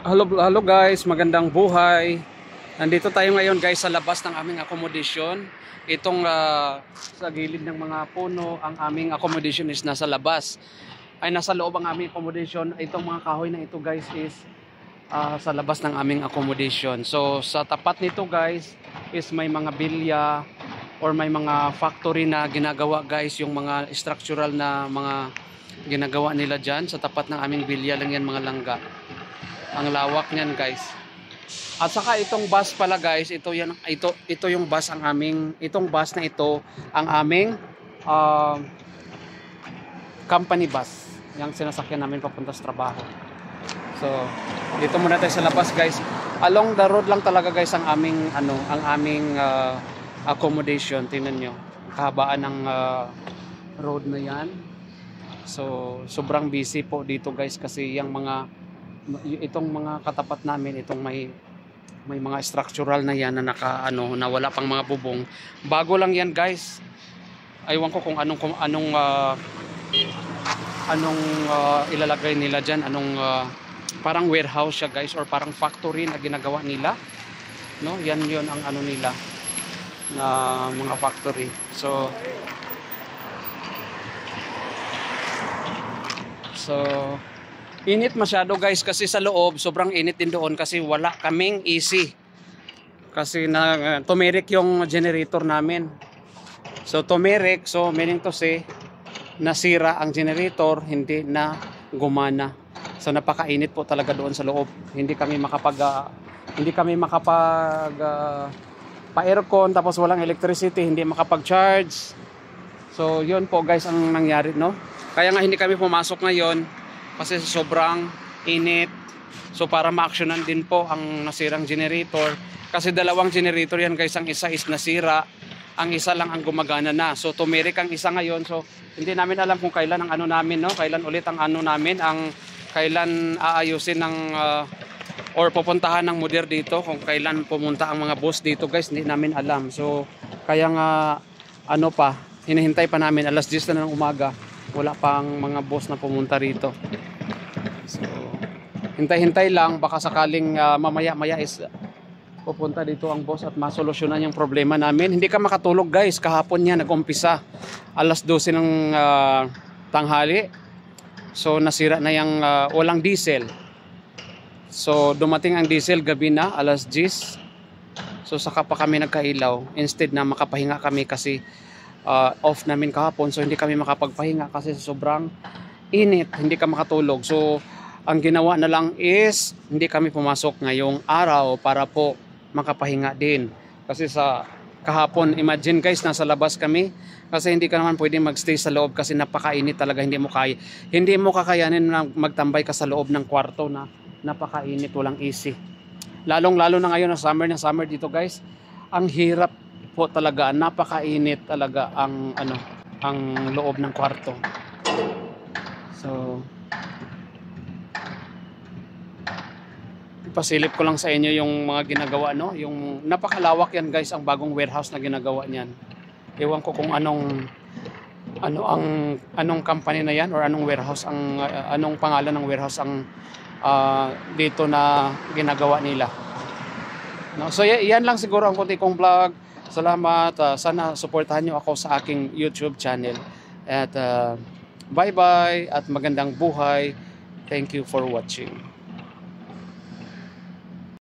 Hello guys, magandang buhay. Nandito tayo ngayon guys sa labas ng aming accommodation. Itong sa gilid ng mga puno, ang aming accommodation is nasa labas. Ay nasa loob ang aming accommodation. Itong mga kahoy na ito guys is sa labas ng aming accommodation. So sa tapat nito guys is may mga bilya or may mga factory na ginagawa guys, yung mga structural na mga ginagawa nila dyan. Sa tapat ng aming bilya lang yan, mga langga. Ang lawak niyan guys. At saka itong bus pala guys, ito yung bus ang aming, itong bus na ito ang aming company bus. Yung sinasakyan namin papunta sa trabaho. So, dito muna tayo sa labas guys. Along the road lang talaga guys ang aming accommodation. Tingnan nyo, kahabaan ng road na yan. So, sobrang busy po dito guys kasi itong mga katapat namin, itong may mga structural na yan na na wala pang mga bubong. Bago lang yan guys. Aywan ko kung anong ilalagay nila diyan, parang warehouse siya guys or parang factory na ginagawa nila. No, yan 'yon ang nila na mga factory. So init masyado guys kasi sa loob, sobrang init din doon kasi wala kaming AC. Kasi tumirik yung generator namin. So tumirik, so meaning to say nasira ang generator, hindi na gumana. So napakainit po talaga doon sa loob. Hindi kami makapag pa-aircon, tapos walang electricity, hindi makapag-charge. So yun po guys ang nangyari, no? Kaya nga hindi kami pumasok ngayon kasi sobrang init. So para ma-actionan din po ang nasirang generator. Kasi dalawang generator yan guys. Ang isa is nasira, ang isa lang ang gumagana na. So tumirik ang isa ngayon. So hindi namin alam kung kailan ang namin, no? Kailan ulit ang namin, kailan aayusin ng or pupuntahan ng model dito, kung kailan pumunta ang mga boss dito guys, hindi namin alam. So kaya nga hinihintay pa namin, alas 10 na ng umaga. Wala pang mga boss na pumunta rito. So, hintay-hintay lang, baka sakaling mamaya-maya is pupunta dito ang boss at masolusyonan yung problema namin. Hindi ka makatulog guys, kahapon niya nag-umpisa. Alas 12 ng tanghali. So, nasira na yung walang diesel. So, dumating ang diesel gabi na, alas 10. So, saka pa kami nagkailaw. Instead na makapahinga kami kasi off namin kahapon, so hindi kami makapagpahinga kasi sobrang init, hindi ka makatulog. So ang ginawa na lang is hindi kami pumasok ngayong araw para po makapahinga din. Kasi sa kahapon, imagine guys, nasa labas kami kasi hindi ka naman pwedeng magstay sa loob kasi napakainit talaga. Hindi mo kakayanin na magtambay ka sa loob ng kwarto na napakainit, walang AC. Lalong-lalo na ngayon na summer dito guys. Ang hirap po talaga, napakainit talaga ang loob ng kwarto. So ipasilip ko lang sa inyo yung mga ginagawa, no? Yung napakalawak yan guys, ang bagong warehouse na ginagawa niyan. Ewan ko kung anong company na yan or anong warehouse anong pangalan ng warehouse ang dito na ginagawa nila. No? So yan lang siguro ang konti kong vlog. Salamat. Sana suportahan nyo ako sa aking YouTube channel. At bye-bye at magandang buhay. Thank you for watching.